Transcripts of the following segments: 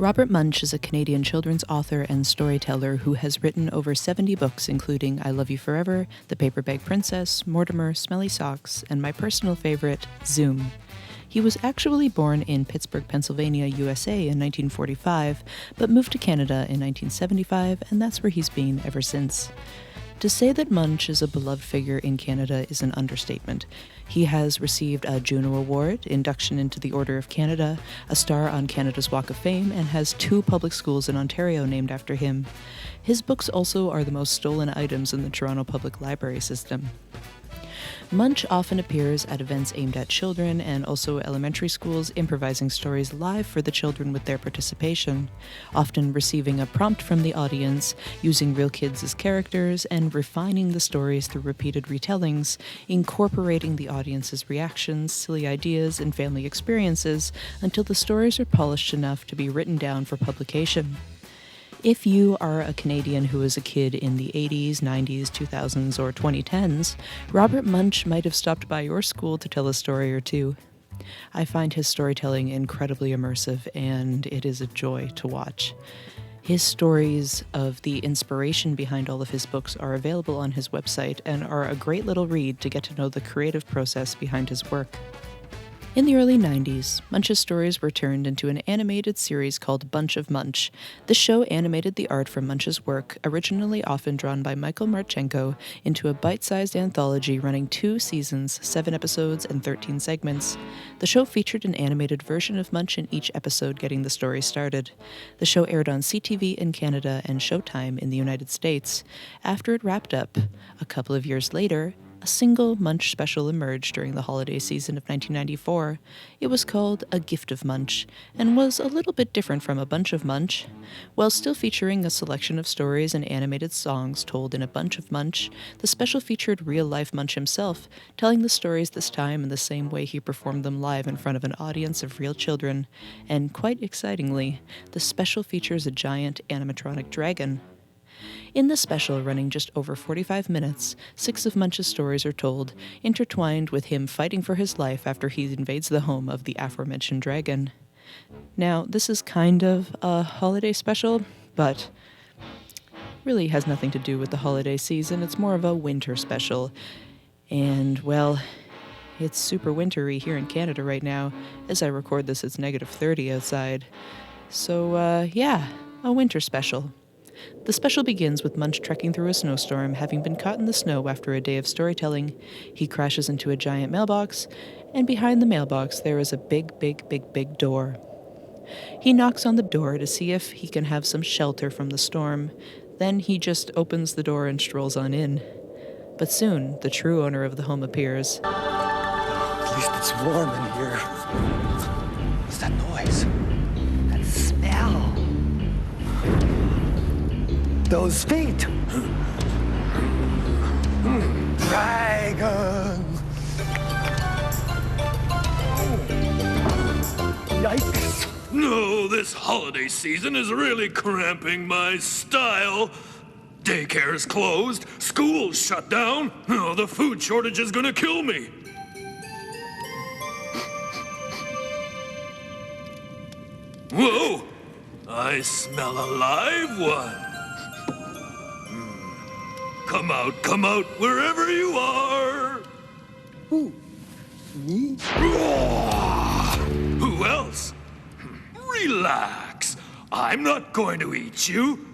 Robert Munsch is a Canadian children's author and storyteller who has written over 70 books, including I Love You Forever, The Paper Bag Princess, Mortimer, Smelly Socks, and my personal favorite, Zoom. He was actually born in Pittsburgh, Pennsylvania, USA in 1945, but moved to Canada in 1975, and that's where he's been ever since. To say that Munch is a beloved figure in Canada is an understatement. He has received a Juno Award, induction into the Order of Canada, a star on Canada's Walk of Fame, and has 2 public schools in Ontario named after him. His books also are the most stolen items in the Toronto Public Library system. Munch often appears at events aimed at children and also elementary schools, improvising stories live for the children with their participation, often receiving a prompt from the audience, using real kids as characters, and refining the stories through repeated retellings, incorporating the audience's reactions, silly ideas, and family experiences until the stories are polished enough to be written down for publication. If you are a Canadian who was a kid in the 80s, 90s, 2000s, or 2010s, Robert Munch might have stopped by your school to tell a story or two. I find his storytelling incredibly immersive, and it is a joy to watch. His stories of the inspiration behind all of his books are available on his website and are a great little read to get to know the creative process behind his work. In the early 90s, Munch's stories were turned into an animated series called Bunch of Munch. The show animated the art from Munch's work, originally often drawn by Michael Marchenko, into a bite-sized anthology running 2 seasons, 7 episodes, and 13 segments. The show featured an animated version of Munch in each episode getting the story started. The show aired on CTV in Canada and Showtime in the United States. After it wrapped up, a couple of years later, a single Munch special emerged during the holiday season of 1994. It was called A Gift of Munch, and was a little bit different from A Bunch of Munch. While still featuring a selection of stories and animated songs told in A Bunch of Munch, the special featured real-life Munch himself, telling the stories this time in the same way he performed them live in front of an audience of real children. And quite excitingly, the special features a giant animatronic dragon. In the special, running just over 45 minutes, 6 of Munch's stories are told, intertwined with him fighting for his life after he invades the home of the aforementioned dragon. Now, this is kind of a holiday special, but really has nothing to do with the holiday season. It's more of a winter special. And, well, it's super wintry here in Canada right now. As I record this, it's -30 outside. So, yeah, a winter special. The special begins with Munch trekking through a snowstorm, having been caught in the snow after a day of storytelling. He crashes into a giant mailbox, and behind the mailbox there is a big door. He knocks on the door to see if he can have some shelter from the storm. Then he just opens the door and strolls on in. But soon, the true owner of the home appears. At least it's warm in here. What's that noise? That smell? Those feet! Dragon! Yikes! No, this holiday season is really cramping my style. Daycare's closed, school's shut down. Oh, the food shortage is gonna kill me. Whoa! I smell a live one. Come out, wherever you are. Who? Me? Who else? Relax. I'm not going to eat you.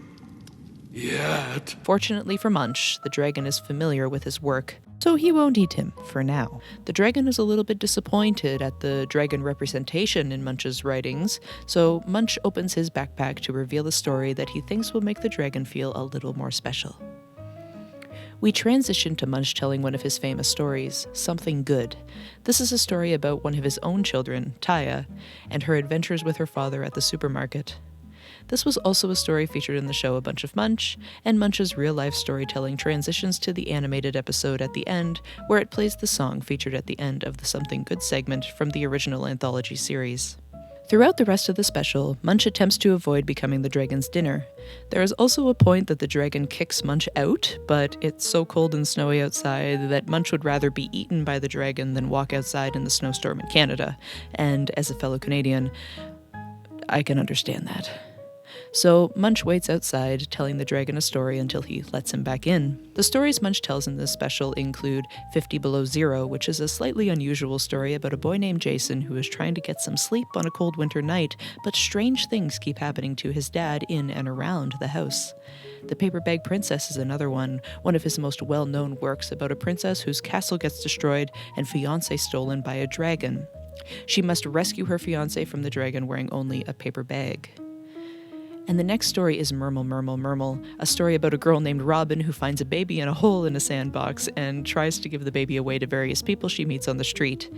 Yet. Fortunately for Munch, the dragon is familiar with his work, so he won't eat him, for now. The dragon is a little bit disappointed at the dragon representation in Munch's writings, so Munch opens his backpack to reveal a story that he thinks will make the dragon feel a little more special. We transition to Munch telling one of his famous stories, Something Good. This is a story about one of his own children, Taya, and her adventures with her father at the supermarket. This was also a story featured in the show A Bunch of Munch, and Munch's real-life storytelling transitions to the animated episode at the end, where it plays the song featured at the end of the Something Good segment from the original anthology series. Throughout the rest of the special, Munch attempts to avoid becoming the dragon's dinner. There is also a point that the dragon kicks Munch out, but it's so cold and snowy outside that Munch would rather be eaten by the dragon than walk outside in the snowstorm in Canada. And as a fellow Canadian, I can understand that. So Munch waits outside, telling the dragon a story until he lets him back in. The stories Munch tells in this special include 50 Below Zero, which is a slightly unusual story about a boy named Jason who is trying to get some sleep on a cold winter night, but strange things keep happening to his dad in and around the house. The Paper Bag Princess is another one of his most well-known works about a princess whose castle gets destroyed and fiancé stolen by a dragon. She must rescue her fiancé from the dragon wearing only a paper bag. And the next story is Murmel, Murmel, Murmel, a story about a girl named Robin who finds a baby in a hole in a sandbox and tries to give the baby away to various people she meets on the street.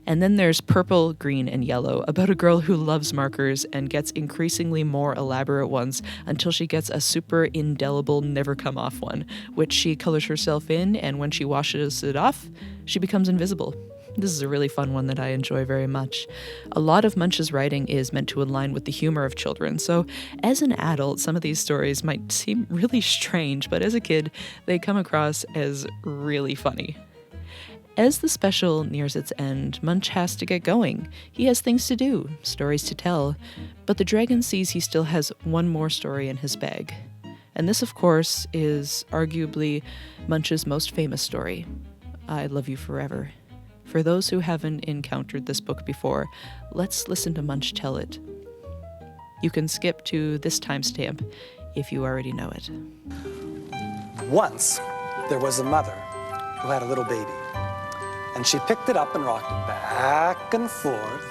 And then there's Purple, Green, and Yellow, about a girl who loves markers and gets increasingly more elaborate ones until she gets a super indelible never-come-off one, which she colors herself in, and when she washes it off, she becomes invisible. This is a really fun one that I enjoy very much. A lot of Munch's writing is meant to align with the humor of children, so as an adult, some of these stories might seem really strange, but as a kid, they come across as really funny. As the special nears its end, Munch has to get going. He has things to do, stories to tell, but the dragon sees he still has one more story in his bag. And this, of course, is arguably Munch's most famous story, I Love You Forever. For those who haven't encountered this book before, let's listen to Munch tell it. You can skip to this timestamp if you already know it. Once, there was a mother who had a little baby. And she picked it up and rocked it back and forth,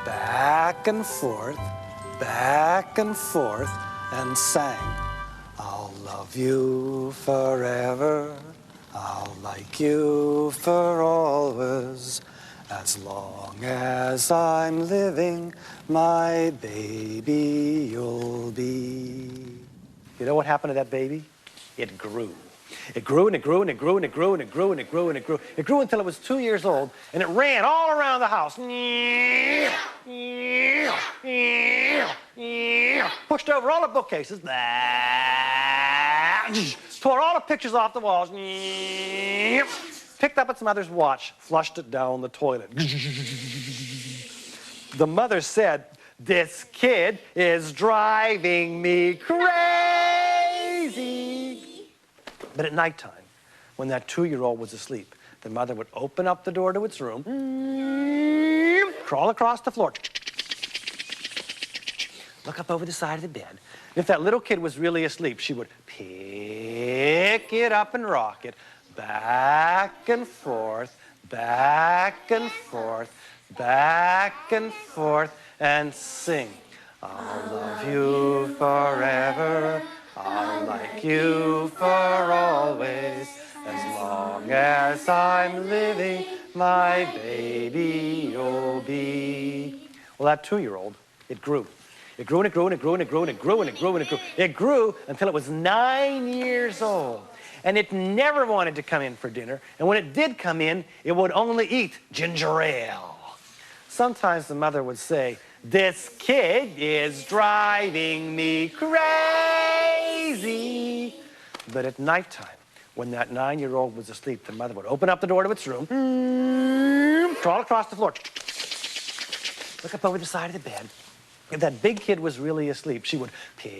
back and forth, back and forth, and sang, I'll love you forever, I'll like you for always, as long as I'm living, my baby you'll be. You know what happened to that baby? It grew. It grew and it grew and it grew and it grew and it grew and it grew and it grew. It grew until it was 2 years old, and it ran all around the house. Pushed over all the bookcases. Tore all the pictures off the walls. Picked up its mother's watch, flushed it down the toilet. The mother said, this kid is driving me crazy. But at nighttime, when that 2-year-old was asleep, the mother would open up the door to its room, crawl across the floor, look up over the side of the bed. And if that little kid was really asleep, she would pick it up and rock it back and forth, back and forth, back and forth, and sing, I'll love you forever, I'll like you for always, as long as I'm living, my baby you'll be. Well, that 2-year-old, it grew. It grew and it grew and it grew and it grew and it grew and it grew and it grew. It grew until it was 9 years old. And it never wanted to come in for dinner. And when it did come in, it would only eat ginger ale. Sometimes the mother would say, this kid is driving me crazy. But at nighttime, when that 9-year-old was asleep, the mother would open up the door to its room, crawl across the floor, look up over the side of the bed. If that big kid was really asleep, she would pick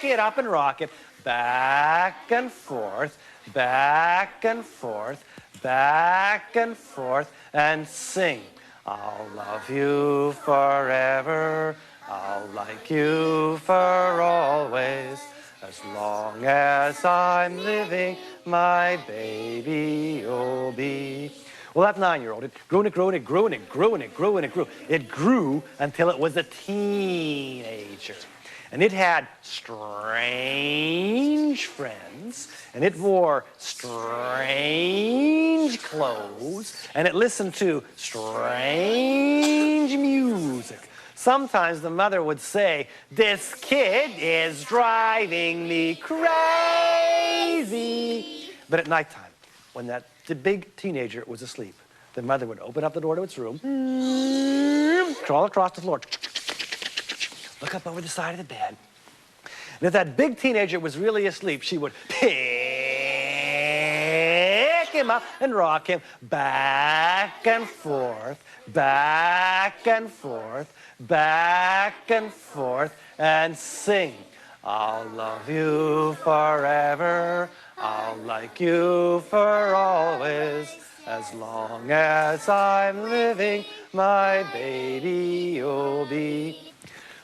it up and rock it back and forth, back and forth, back and forth, and sing, I'll love you forever, I'll like you for always, as long as I'm living, my baby you'll be. Well, that 9-year-old, it grew and it grew and it grew and it grew and it grew and it grew. It grew until it was a teenager. And it had strange friends, and it wore strange clothes, and it listened to strange music. Sometimes the mother would say, this kid is driving me crazy. But at nighttime, when the big teenager was asleep, the mother would open up the door to its room, crawl across the floor, look up over the side of the bed. And if that big teenager was really asleep, she would pick him up and rock him back and forth, back and forth, back and forth, and sing. I'll love you forever, I'll like you for always, as long as I'm living, my baby you'll be.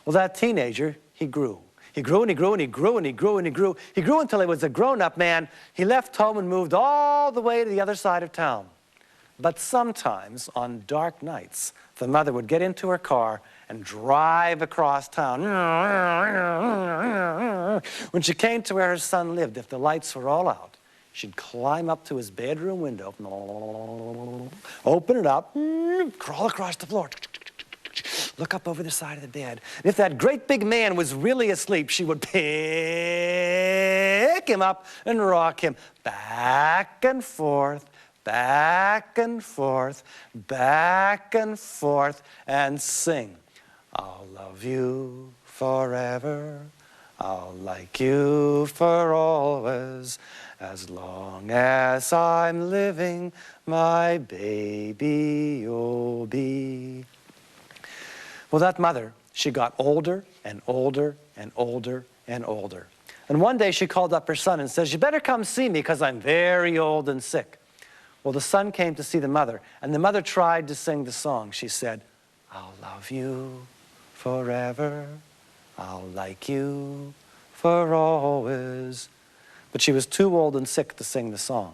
Well, that teenager, he grew. He grew and he grew and he grew and he grew and he grew. He grew until he was a grown-up man. He left home and moved all the way to the other side of town. But sometimes, on dark nights, the mother would get into her car and drive across town. When she came to where her son lived, if the lights were all out, she'd climb up to his bedroom window, open it up, crawl across the floor, look up over the side of the bed. And if that great big man was really asleep, she would pick him up and rock him back and forth, back and forth, back and forth, and sing. I'll love you forever, I'll like you for always, as long as I'm living, my baby you'll be. Well, that mother, she got older and older and older and older. And one day she called up her son and says, you better come see me because I'm very old and sick. Well, the son came to see the mother, and the mother tried to sing the song. She said, I'll love you forever, I'll like you for always. But she was too old and sick to sing the song.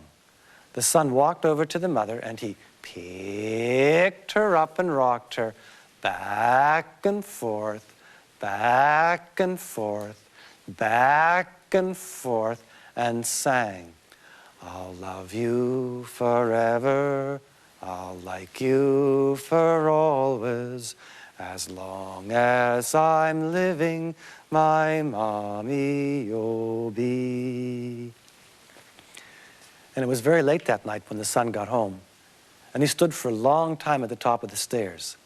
The son walked over to the mother, and he picked her up and rocked her back and forth, back and forth, back and forth, and sang, I'll love you forever, I'll like you for always, as long as I'm living, my mommy you'll be. And it was very late that night when the son got home, and he stood for a long time at the top of the stairs.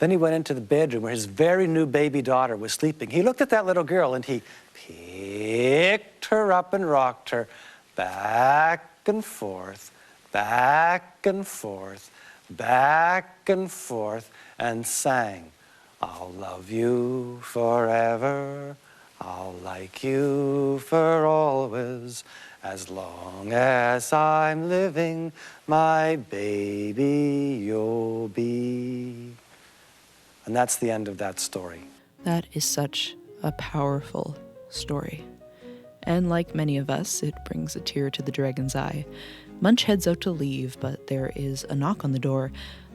Then he went into the bedroom where his very new baby daughter was sleeping. He looked at that little girl and he picked her up and rocked her back and forth, back and forth, back and forth, and sang, I'll love you forever, I'll like you for always, as long as I'm living, my baby you'll be. And that's the end of that story. That is such a powerful story. And like many of us, it brings a tear to the dragon's eye. Munch heads out to leave, but there is a knock on the door,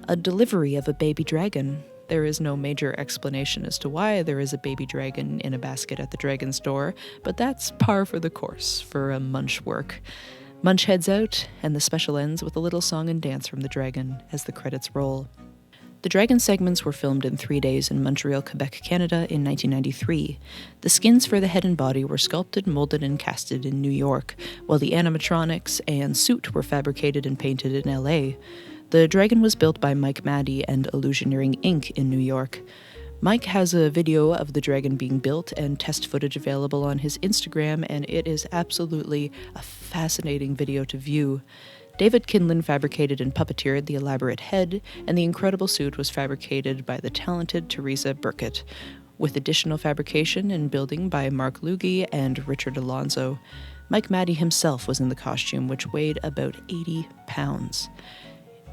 a delivery of a baby dragon. There is no major explanation as to why there is a baby dragon in a basket at the dragon's door, but that's par for the course for a Munch work. Munch heads out, and the special ends with a little song and dance from the dragon as the credits roll. The dragon segments were filmed in 3 days in Montreal, Quebec, Canada in 1993. The skins for the head and body were sculpted, molded, and casted in New York, while the animatronics and suit were fabricated and painted in LA. The dragon was built by Mike Maddy and Illusioneering Inc. in New York. Mike has a video of the dragon being built and test footage available on his Instagram, and it is absolutely a fascinating video to view. David Kinlan fabricated and puppeteered the elaborate head, and the incredible suit was fabricated by the talented Teresa Burkett, with additional fabrication and building by Mark Lugie and Richard Alonso. Mike Maddy himself was in the costume, which weighed about 80 pounds.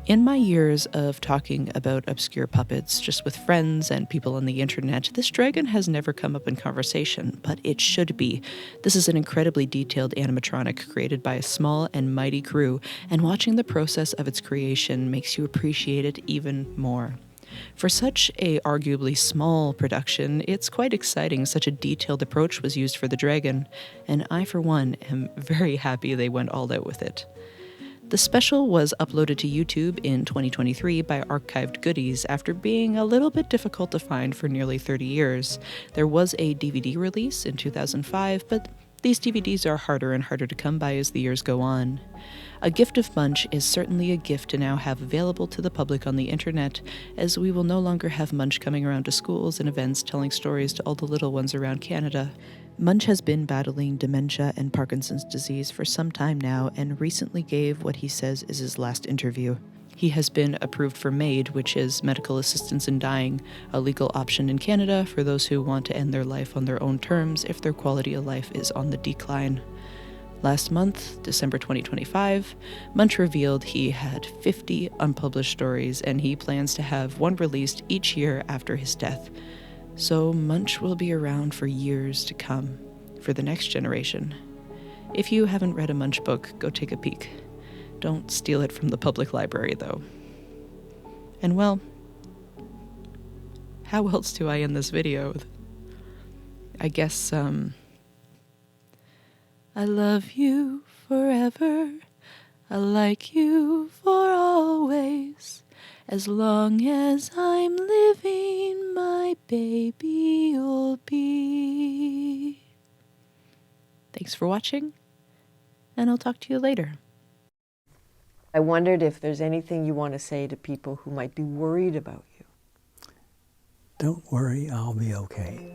In my years of talking about obscure puppets, just with friends and people on the internet, this dragon has never come up in conversation, but it should be. This is an incredibly detailed animatronic created by a small and mighty crew, and watching the process of its creation makes you appreciate it even more. For such a arguably small production, it's quite exciting such a detailed approach was used for the dragon, and I, for one, am very happy they went all out with it. The special was uploaded to YouTube in 2023 by Archived Goodies after being a little bit difficult to find for nearly 30 years. There was a DVD release in 2005, but These DVDs are harder and harder to come by as the years go on. A Gift of Munch is certainly a gift to now have available to the public on the internet, as we will no longer have Munch coming around to schools and events telling stories to all the little ones around Canada. Munch has been battling dementia and Parkinson's disease for some time now, and recently gave what he says is his last interview. He has been approved for MAID, which is Medical Assistance in Dying, a legal option in Canada for those who want to end their life on their own terms if their quality of life is on the decline. Last month, December 2025, Munch revealed he had 50 unpublished stories, and he plans to have one released each year after his death. So Munch will be around for years to come, for the next generation. If you haven't read a Munch book, go take a peek. Don't steal it from the public library, though. And well, how else do I end this video? I guess, I love you forever, I like you for always, as long as I'm living, my baby you'll be. Thanks for watching, and I'll talk to you later. I wondered if there's anything you want to say to people who might be worried about you. Don't worry, I'll be okay.